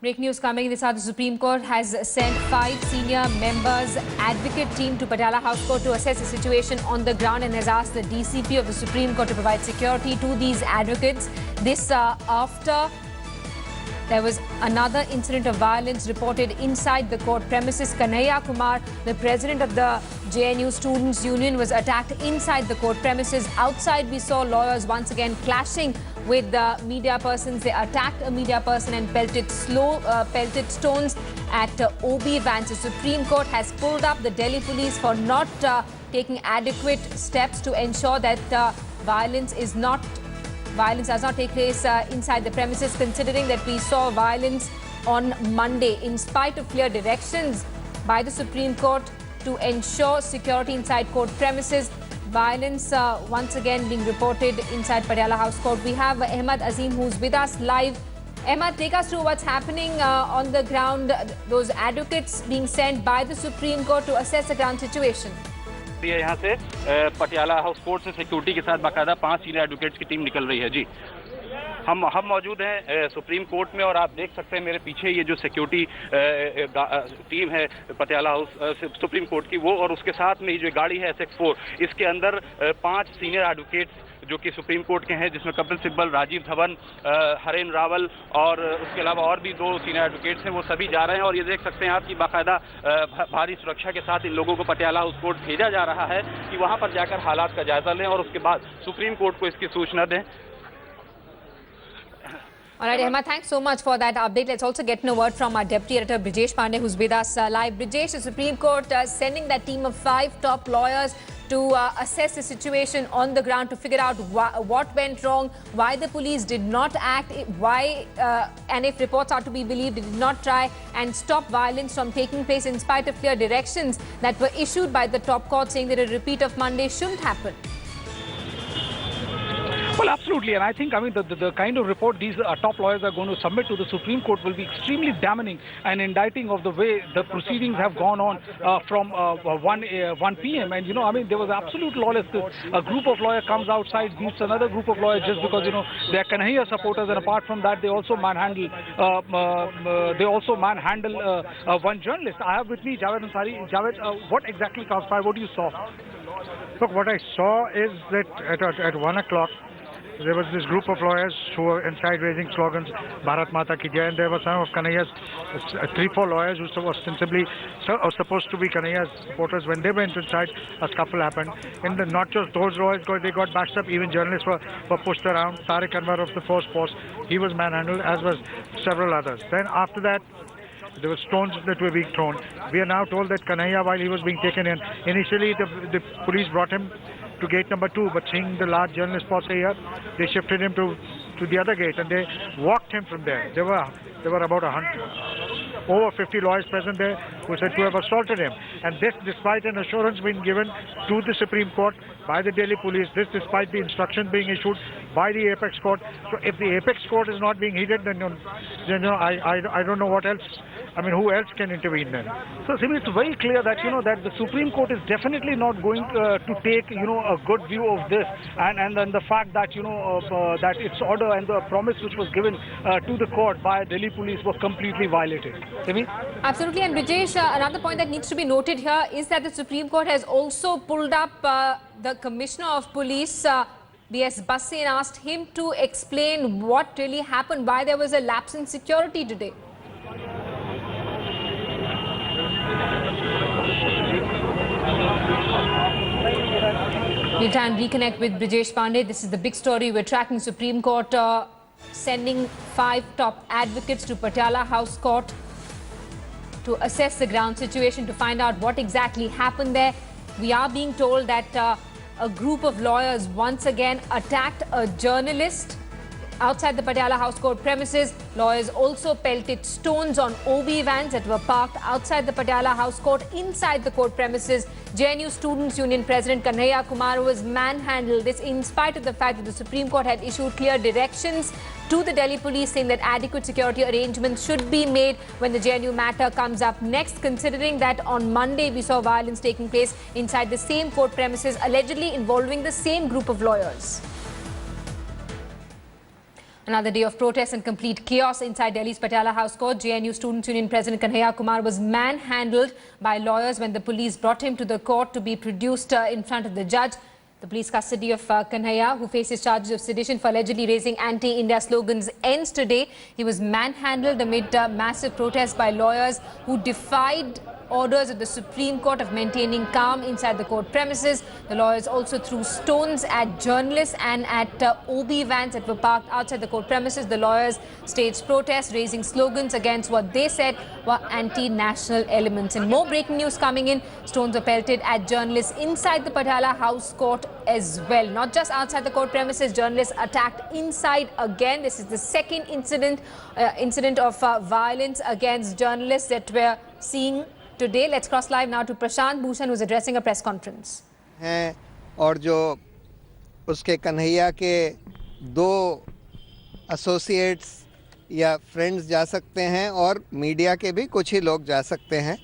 Breaking news coming this hour, the Supreme Court has sent 5 senior members advocate team to Patiala House Court to assess the situation on the ground and has asked the DCP of the Supreme Court to provide security to these advocates. This after there was another incident of violence reported inside the court premises. Kanhaiya Kumar, the president of the JNU Students' Union, was attacked inside the court premises. Outside, we saw lawyers once again clashing with the media persons. They attacked a media person and pelted stones at OB vans. The Supreme Court has pulled up the Delhi police for not taking adequate steps to ensure that violence does not take place inside the premises, considering that we saw violence on Monday. In spite of clear directions by the Supreme Court to ensure security inside court premises, violence once again being reported inside Patiala House Court. We have Ahmad Azim who's with us live. Ahmad, take us through what's happening on the ground, those advocates being sent by the Supreme Court to assess the ground situation. यहाँ से Patiala house court से security के साथ बाकायदा 5 senior advocates की team निकल रही है। जी, हम मौजूद हैं सुप्रीम कोर्ट में और आप देख सकते हैं मेरे पीछे ये जो सिक्योरिटी टीम है पटियाला हाउस सुप्रीम कोर्ट की, वो और उसके साथ में ही जो गाड़ी है SX4, इसके अंदर 5 सीनियर एडवोकेट्स जो कि सुप्रीम कोर्ट के हैं, जिसमें कपिल सिब्बल, राजीव धवन, हरेन रावल और उसके अलावा और भी 2 सीनियर एडवोकेट्स हैं, वो सभी जा रहे हैं। और ये देख सकते हैं आप कि बाकायदा भारी सुरक्षा के साथ इन लोगों को पटियाला हाउस कोर्ट भेजा जा रहा है कि वहां पर जाकर हालात का जायजा लें और उसके बाद सुप्रीम कोर्ट को इसकी सूचना दें। All right, Ahmad, thanks so much for that update. Let's also get a word from our Deputy Editor, Brijesh Pandey, who's with us live. Brijesh, the Supreme Court sending that team of 5 top lawyers to assess the situation on the ground to figure out what went wrong, why the police did not act, and if reports are to be believed, they did not try and stop violence from taking place in spite of clear directions that were issued by the top court saying that a repeat of Monday shouldn't happen. Well, absolutely, and I think, the kind of report these top lawyers are going to submit to the Supreme Court will be extremely damning and indicting of the way the proceedings have gone on from 1 p.m. And, there was absolute lawlessness. A group of lawyers comes outside, beats another group of lawyers just because, they are Kanhaiya supporters, and apart from that, they also manhandle one journalist. I have with me Javed Ansari. Javed, what exactly transpired? What you saw? Look, what I saw is that at 1 o'clock, there was this group of lawyers who were inside raising slogans, Bharat Mata Ki Jai, and there were some of Kanhaiya's 3-4 lawyers who were ostensibly supposed to be Kanhaiya's supporters. When they went inside, a scuffle happened. And not just those lawyers, they got bashed up, even journalists were pushed around. Tariq Anwar of the Force Post, he was manhandled, as was several others. Then after that, there were stones that were being thrown. We are now told that Kanhaiya, while he was being taken in, initially the police brought him to gate number 2, but seeing the large journalist posse here, they shifted him to the other gate and they walked him from there. There were about 100, over 50 lawyers present there who said to have assaulted him. And this despite an assurance being given to the Supreme Court by the Delhi police, this despite the instruction being issued by the Apex Court. So if the Apex Court is not being heeded, then I don't know what else. Who else can intervene then? So, Simi, it's very clear that, that the Supreme Court is definitely not going to take, a good view of this. And the fact that, that its order and the promise which was given to the court by Delhi police was completely violated. Simi? Absolutely. And Brijesh, another point that needs to be noted here is that the Supreme Court has also pulled up the Commissioner of Police, B.S. Bassi, and asked him to explain what really happened, why there was a lapse in security today. We'll try and reconnect with Brijesh Pandey. This is the big story we're tracking. Supreme Court sending 5 top advocates to Patiala House Court to assess the ground situation, to find out what exactly happened there. We are being told that a group of lawyers once again attacked a journalist outside the Patiala House Court premises. Lawyers also pelted stones on OB vans that were parked outside the Patiala House Court. Inside the court premises, JNU Students' Union President Kanhaiya Kumar was manhandled. This in spite of the fact that the Supreme Court had issued clear directions to the Delhi police saying that adequate security arrangements should be made when the JNU matter comes up next, considering that on Monday we saw violence taking place inside the same court premises, allegedly involving the same group of lawyers. Another day of protests and complete chaos inside Delhi's Patiala House Court. JNU Students' Union President Kanhaiya Kumar was manhandled by lawyers when the police brought him to the court to be produced in front of the judge. The police custody of Kanhaiya, who faces charges of sedition for allegedly raising anti-India slogans, ends today. He was manhandled amid massive protests by lawyers who defied orders of the Supreme Court of maintaining calm inside the court premises. The lawyers also threw stones at journalists and at OB vans that were parked outside the court premises. The lawyers staged protests, raising slogans against what they said were anti-national elements. And more breaking news coming in. Stones were pelted at journalists inside the Patiala House Court as well. Not just outside the court premises, journalists attacked inside again. This is the second incident of violence against journalists that we're seeing today. Let's cross live now to Prashant Bhushan, who's addressing a press conference. हैं और जो उसके कन्हैया के दो associates या friends जा सकते हैं और मीडिया के भी कुछ ही लोग जा सकते हैं,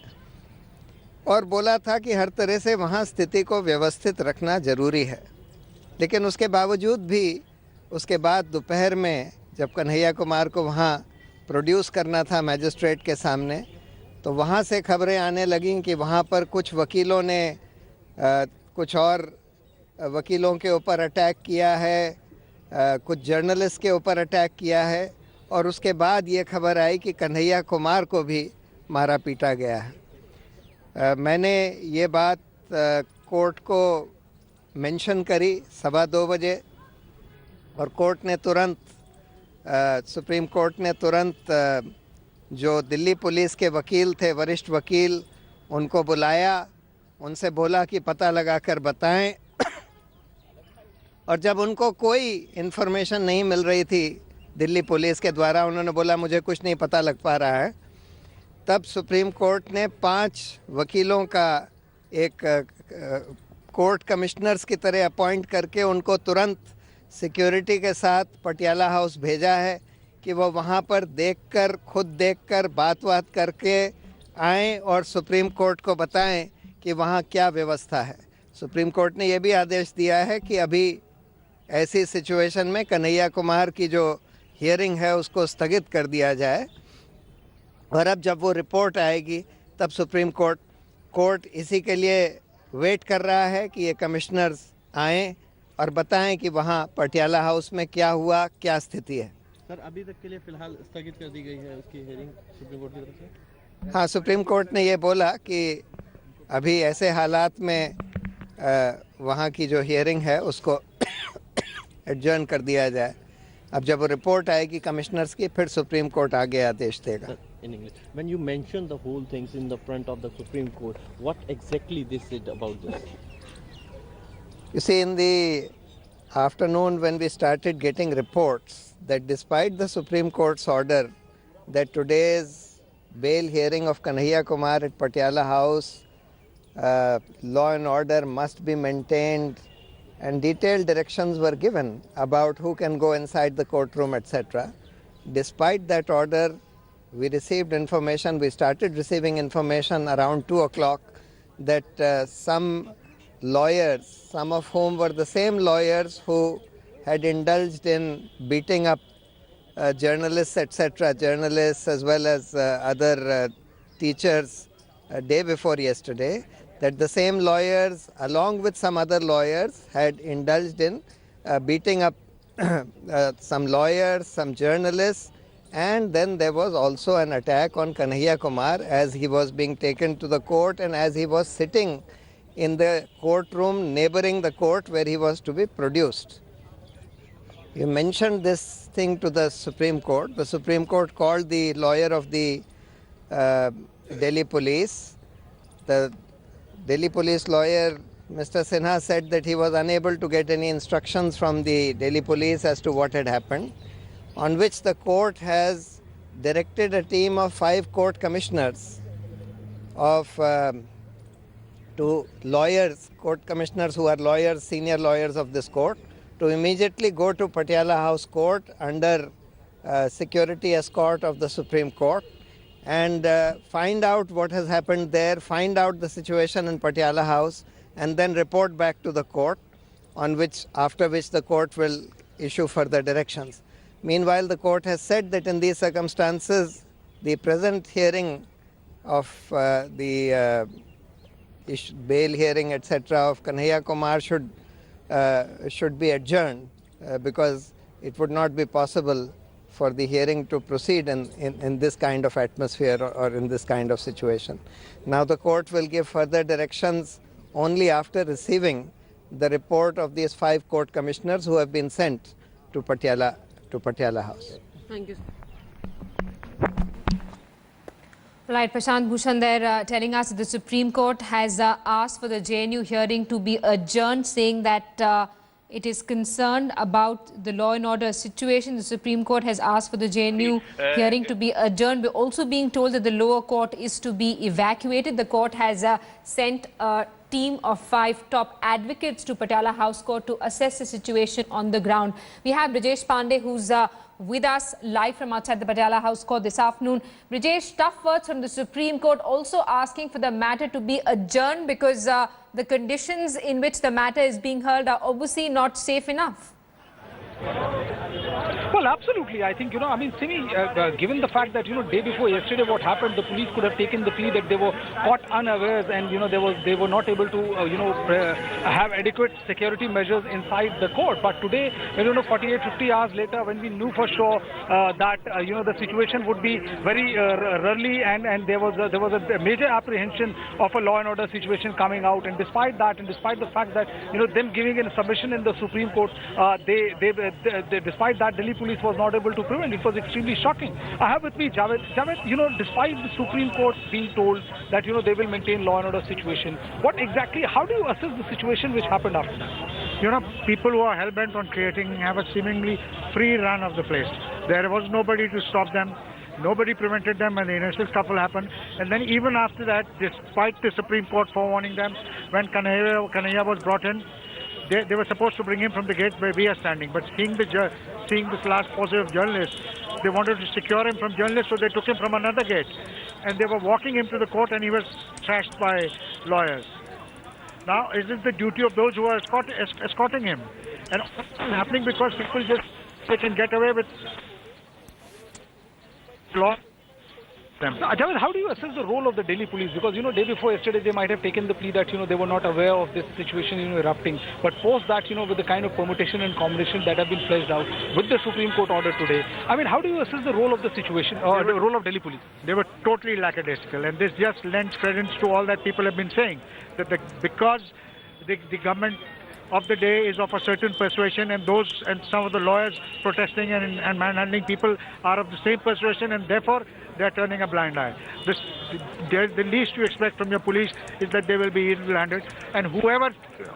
और बोला था कि हर तरह से वहाँ स्थिति को व्यवस्थित रखना ज़रूरी है। लेकिन उसके बावजूद भी उसके बाद दोपहर में जब कन्हैया कुमार को वहाँ प्रोड्यूस करना था मैजिस्ट्रेट के सामने, तो वहाँ से खबरें आने लगीं कि वहाँ पर कुछ वकीलों ने कुछ और वकीलों के ऊपर अटैक किया है, कुछ जर्नलिस्ट के ऊपर अटैक किया है, और उसके बाद ये खबर आई कि कन्हैया कुमार को भी मारा पीटा गया है। मैंने ये बात कोर्ट को मेंशन करी 2:15 बजे, और कोर्ट ने तुरंत सुप्रीम कोर्ट ने तुरंत जो दिल्ली पुलिस के वकील थे, वरिष्ठ वकील, उनको बुलाया, उनसे बोला कि पता लगाकर बताएं। और जब उनको कोई इन्फॉर्मेशन नहीं मिल रही थी दिल्ली पुलिस के द्वारा, उन्होंने बोला मुझे कुछ नहीं पता लग पा रहा है, तब सुप्रीम कोर्ट ने 5 वकीलों का एक कोर्ट कमिश्नर्स की तरह अपॉइंट करके उनको तुरंत सिक्योरिटी के साथ पटियाला हाउस भेजा है कि वो वहाँ पर खुद देखकर बात करके आएँ और सुप्रीम कोर्ट को बताएं कि वहाँ क्या व्यवस्था है। सुप्रीम कोर्ट ने ये भी आदेश दिया है कि अभी ऐसी सिचुएशन में कन्हैया कुमार की जो हियरिंग है उसको स्थगित कर दिया जाए, और अब जब वो रिपोर्ट आएगी तब सुप्रीम कोर्ट इसी के लिए वेट कर रहा है कि ये कमिश्नर्स आएँ और बताएं कि वहाँ पटियाला हाउस में क्या हुआ, क्या स्थिति है। सर, अभी तक के लिए फिलहाल स्थगित कर दी गई है उसकी हियरिंग सुप्रीम कोर्ट की तरफ से? हाँ, सुप्रीम कोर्ट ने ये बोला कि अभी ऐसे हालात में वहाँ की जो हियरिंग है उसको एडजर्न कर दिया जाए। अब जब वो रिपोर्ट आएगी कमिश्नर्स की, फिर सुप्रीम कोर्ट आगे आदेश देगा। In English, when you mentioned the whole things in the front of the Supreme Court, what exactly they said about this? You see, in the afternoon when we started getting reports that despite the Supreme Court's order that today's bail hearing of Kanhaiya Kumar at Patiala House, law and order must be maintained, and detailed directions were given about who can go inside the courtroom, etc. Despite that order, we received information, we started receiving information around 2 o'clock that some lawyers, some of whom were the same lawyers who had indulged in beating up journalists, etc., journalists as well as other teachers day before yesterday, that the same lawyers along with some other lawyers had indulged in beating up some lawyers, some journalists, and then there was also an attack on Kanhaiya Kumar as he was being taken to the court and as he was sitting in the courtroom neighboring the court where he was to be produced. You mentioned this thing to the Supreme Court. The Supreme Court called the lawyer of the Delhi police. The Delhi police lawyer, Mr. Sinha, said that he was unable to get any instructions from the Delhi police as to what had happened, on which the court has directed a team of 5 court commissioners to lawyers, court commissioners who are lawyers, senior lawyers of this court, to immediately go to Patiala House Court under security escort of the Supreme Court and find out what has happened there, find out the situation in Patiala House, and then report back to the court, after which the court will issue further directions. Meanwhile, the court has said that in these circumstances, the present hearing of the bail hearing, etc., of Kanhaiya Kumar should be adjourned because it would not be possible for the hearing to proceed in this kind of atmosphere or in this kind of situation. Now the court will give further directions only after receiving the report of these 5 court commissioners who have been sent to Patiala House. Thank you. Right, Prashant Bhushan there telling us the Supreme Court has asked for the JNU hearing to be adjourned, saying that it is concerned about the law and order situation. The Supreme Court has asked for the JNU hearing to be adjourned. We're also being told that the lower court is to be evacuated. The court has sent a team of 5 top advocates to Patiala House Court to assess the situation on the ground. We have Brijesh Pandey, who's with us live from outside the Patiala House Court this afternoon. Brijesh, tough words from the Supreme Court also asking for the matter to be adjourned because the conditions in which the matter is being heard are obviously not safe enough. Well, absolutely. I think, Simi, given the fact that, day before yesterday what happened, the police could have taken the plea that they were caught unawares and, they were not able to, have adequate security measures inside the court. But today, 48, 50 hours later, when we knew for sure that, the situation would be very rurally and there was a major apprehension of a law and order situation coming out. And despite that, and despite the fact that, them giving a submission in the Supreme Court, despite that, Delhi police was not able to prevent. It was extremely shocking. I have with me Javed. Javed, despite the Supreme Court being told that, they will maintain law and order situation, how do you assess the situation which happened after that? People who are hell-bent on creating have a seemingly free run of the place. There was nobody to stop them. Nobody prevented them when the initial scuffle happened. And then even after that, despite the Supreme Court forewarning them, when Kanhaiya was brought in, they were supposed to bring him from the gate where we are standing. But seeing this last positive journalist, they wanted to secure him from journalists, so they took him from another gate. And they were walking him to the court and he was trashed by lawyers. Now, is it the duty of those who are escorting him? And it's happening because people they can get away with law. Javed, how do you assess the role of the Delhi police? Because, day before yesterday, they might have taken the plea that, they were not aware of this situation, erupting. But post that, with the kind of permutation and combination that have been fleshed out with the Supreme Court order today, how do you assess the role of the situation, or the role of Delhi police? They were totally lackadaisical, and this just lends credence to all that people have been saying, that because the government of the day is of a certain persuasion, and some of the lawyers protesting and manhandling people are of the same persuasion, and therefore they are turning a blind eye. The least you expect from your police is that they will be easy-handed, and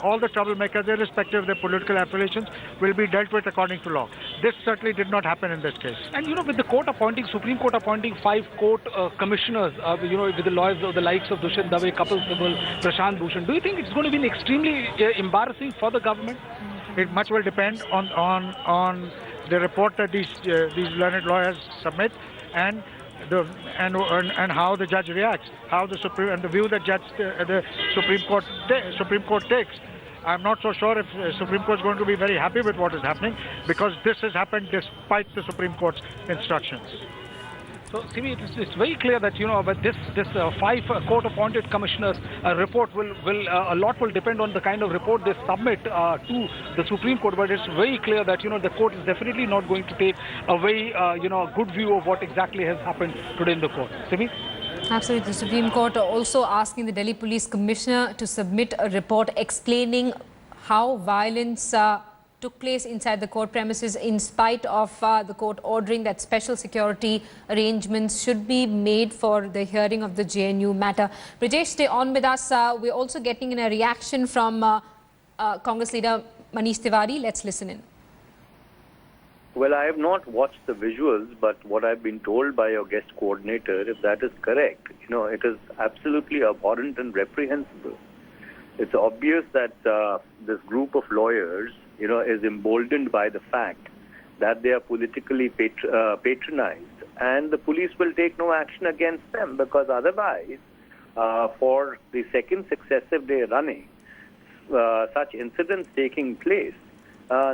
all the troublemakers, irrespective of their political affiliations, will be dealt with according to law. This certainly did not happen in this case. And with the Supreme Court appointing 5 court commissioners, with the lawyers of the likes of Dushyant Dave, Kapil Sibal, Prashant Bhushan, do you think it's going to be extremely embarrassing for the government? It much will depend on the report that these learned lawyers submit and how the judge reacts, the view that the Supreme Court takes. I'm not so sure if the Supreme Court is going to be very happy with what is happening, because this has happened despite the Supreme Court's instructions. So, Simi, it's very clear that, but this 5 court-appointed commissioners report a lot will depend on the kind of report they submit to the Supreme Court. But it's very clear that, the court is definitely not going to take a very, good view of what exactly has happened today in the court. Simi? Absolutely. The Supreme Court also asking the Delhi Police Commissioner to submit a report explaining how violence took place inside the court premises in spite of the court ordering that special security arrangements should be made for the hearing of the JNU matter. Brijesh, stay on with us. We're also getting in a reaction from Congress leader Manish Tiwari. Let's listen in. Well, I have not watched the visuals, but what I've been told by your guest coordinator, if that is correct, it is absolutely abhorrent and reprehensible. It's obvious that this group of lawyers, is emboldened by the fact that they are politically patronized, and the police will take no action against them, because otherwise, for the second successive day running, such incidents taking place,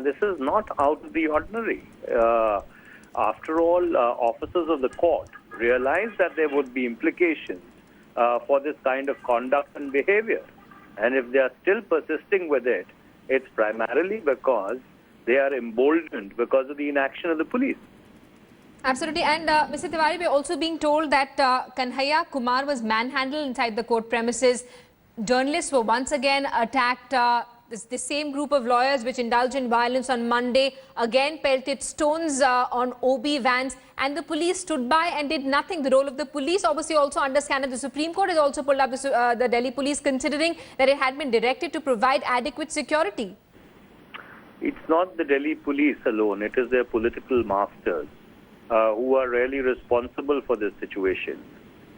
this is not out of the ordinary. after all, officers of the court realized that there would be implications for this kind of conduct and behavior. And if they are still persisting with it, it's primarily because they are emboldened because of the inaction of the police. Absolutely. And Mr. Tiwari, we're also being told that Kanhaiya Kumar was manhandled inside the court premises. Journalists were once again attacked. The same group of lawyers which indulged in violence on Monday again pelted stones on OB vans, and the police stood by and did nothing. The role of the police obviously also under scanner. The Supreme Court has also pulled up the Delhi police, considering that it had been directed to provide adequate security. It's not the Delhi police alone. It is their political masters who are really responsible for this situation.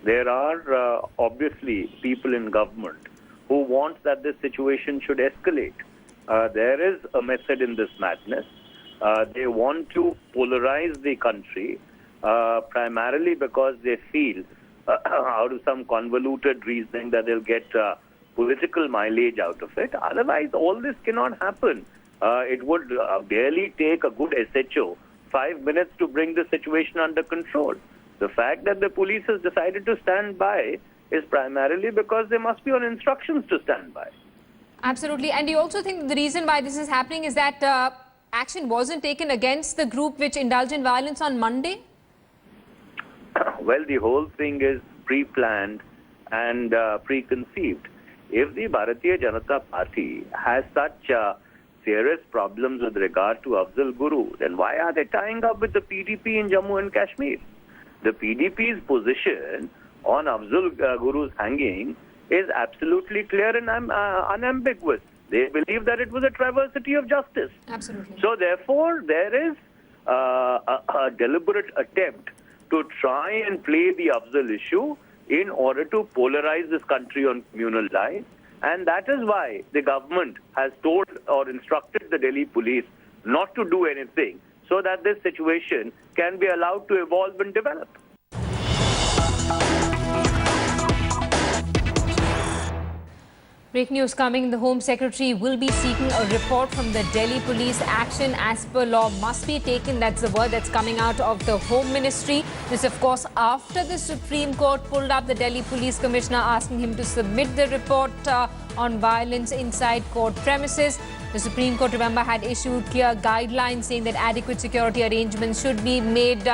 There are obviously people in government who want that this situation should escalate. There is a method in this madness. They want to polarize the country primarily because they feel out of some convoluted reasoning that they'll get political mileage out of it. Otherwise, all this cannot happen. It would barely take a good SHO 5 minutes to bring the situation under control. The fact that the police has decided to stand by is primarily because they must be on instructions to stand by. Absolutely. And do you also think the reason why this is happening is that action wasn't taken against the group which indulged in violence on Monday? Well, the whole thing is pre-planned and preconceived. If the Bharatiya Janata Party has such serious problems with regard to Afzal Guru, then why are they tying up with the PDP in Jammu and Kashmir? The PDP's position on Afzal Guru's hanging is absolutely clear and unambiguous. They believe that it was a travesty of justice. Absolutely. So therefore, there is a deliberate attempt to try and play the Afzal issue in order to polarize this country on communal lines. And that is why the government has told or instructed the Delhi police not to do anything, so that this situation can be allowed to evolve and develop. Breaking news coming. The Home Secretary will be seeking a report from the Delhi police. Action as per law must be taken. That's the word that's coming out of the Home Ministry. This, of course, after the Supreme Court pulled up the Delhi Police Commissioner, asking him to submit the report on violence inside court premises. The Supreme Court, remember, had issued clear guidelines saying that adequate security arrangements should be made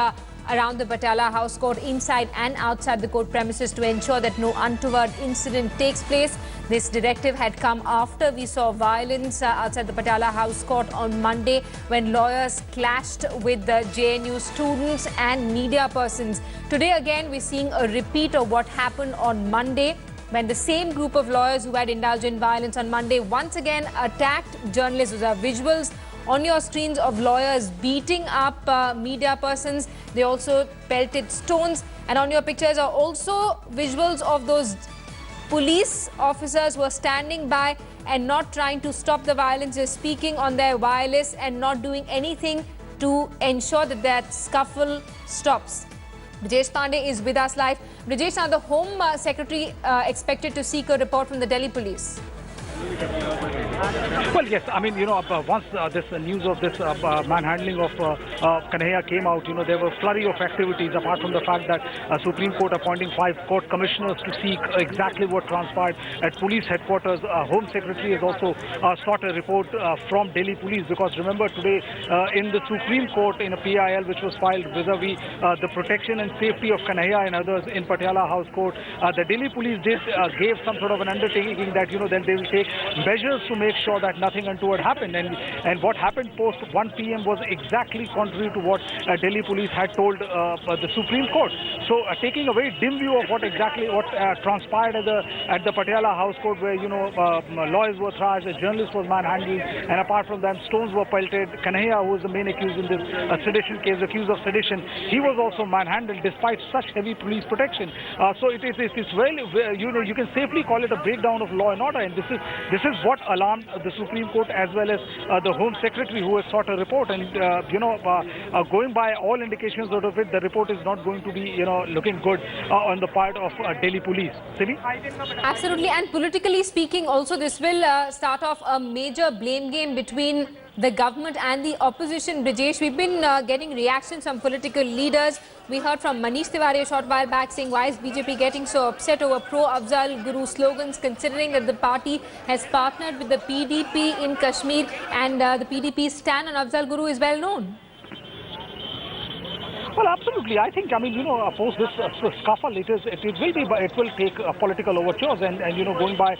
around the Patiala House Court, inside and outside the court premises, to ensure that no untoward incident takes place. This directive had come after we saw violence outside the Patiala House Court on Monday, when lawyers clashed with the JNU students and media persons. Today again, we're seeing a repeat of what happened on Monday, when the same group of lawyers who had indulged in violence on Monday once again attacked journalists. Those are visuals on your screens of lawyers beating up media persons. They also pelted stones, and on your pictures are also visuals of those police officers who are standing by and not trying to stop the violence. They're speaking on their wireless and not doing anything to ensure that that scuffle stops. Brijesh Pandey is with us live. Brijesh, now the Home Secretary expected to seek a report from the Delhi police. Well, yes. I mean, once this news of this manhandling of Kanhaiya came out, there were a flurry of activities, apart from the fact that Supreme Court appointing 5 court commissioners to seek exactly what transpired at police headquarters. Home Secretary has also sought a report from Delhi police, because remember, today in the Supreme Court, in a PIL which was filed vis-a-vis the protection and safety of Kanhaiya and others in Patiala House Court, the Delhi police gave some sort of an undertaking that, then they will take measures to make sure that nothing untoward happened. And what happened post 1 p.m. was exactly contrary to what Delhi police had told the Supreme Court. So taking a very dim view of what transpired at the Patiala House Court, where lawyers were thrashed, a journalist was manhandled, and apart from them, stones were pelted. Kanhaiya, who was the main accused in this sedition case, accused of sedition, he was also manhandled despite such heavy police protection. So it's very, you can safely call it a breakdown of law and order, and this is what alarmed the Supreme Court as well as the Home Secretary, who has sought a report. And going by all indications out of it, the report is not going to be looking good on the part of Delhi police. Sivi? Absolutely. And politically speaking, also this will start off a major blame game between the government and the opposition. Brijesh, we've been getting reactions from political leaders. We heard from Manish Tiwari a short while back saying, why is BJP getting so upset over pro-Afzal Guru slogans, considering that the party has partnered with the PDP in Kashmir, and the PDP's stand on Afzal Guru is well known. Well, absolutely. I think, post this scuffle, it will take political overtures, and going by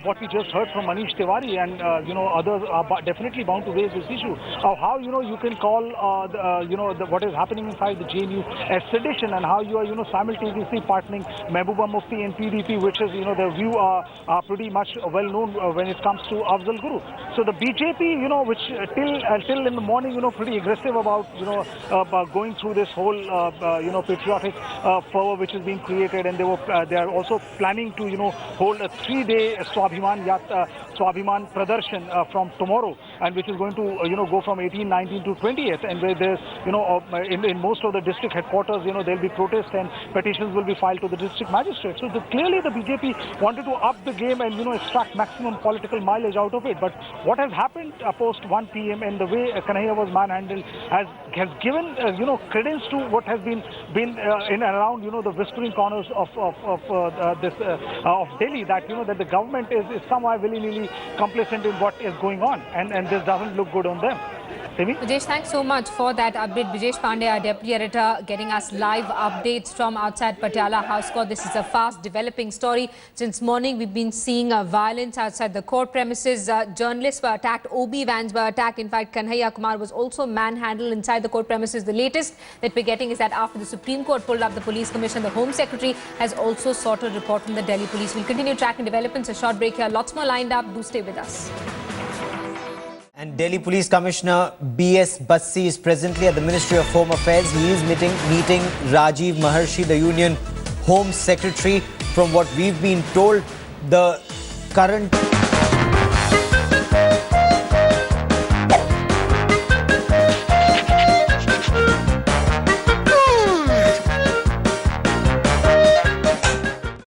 what we just heard from Manish Tiwari, and others are definitely bound to raise this issue of how you can call what is happening inside the JNU as sedition, and how you are simultaneously partnering Mehbooba Mufti and PDP, which is their view are pretty much well known when it comes to Afzal Guru. So the BJP, which till in the morning, pretty aggressive about going through this whole patriotic fervor which is being created, and they are also planning to hold a 3-day Swabhiman Pradarshan from tomorrow, and which is going to go from 18, 19 to 20th, and where there's in most of the district headquarters there'll be protests and petitions will be filed to the district magistrate. So clearly the BJP wanted to up the game and extract maximum political mileage out of it. But what has happened post 1 p.m. and the way Kanhaiya was manhandled has given credence to what has been in and around the whispering corners of Delhi, that that the government is somehow willy-nilly complacent in what is going on, and this doesn't look good on them. Brijesh, thanks so much for that update. Brijesh Pandey, our deputy editor, getting us live updates from outside Patiala House Court. This is a fast developing story. Since morning, we've been seeing violence outside the court premises. Journalists were attacked, OB vans were attacked. In fact, Kanhaiya Kumar was also manhandled inside the court premises. The latest that we're getting is that after the Supreme Court pulled up the police commissioner, the Home Secretary has also sought a report from the Delhi police. We'll continue tracking developments. A short break here. Lots more lined up. Do stay with us. And Delhi Police Commissioner B.S. Bassi is presently at the Ministry of Home Affairs. He is meeting Rajiv Maharshi, the Union Home Secretary. From what we've been told, the current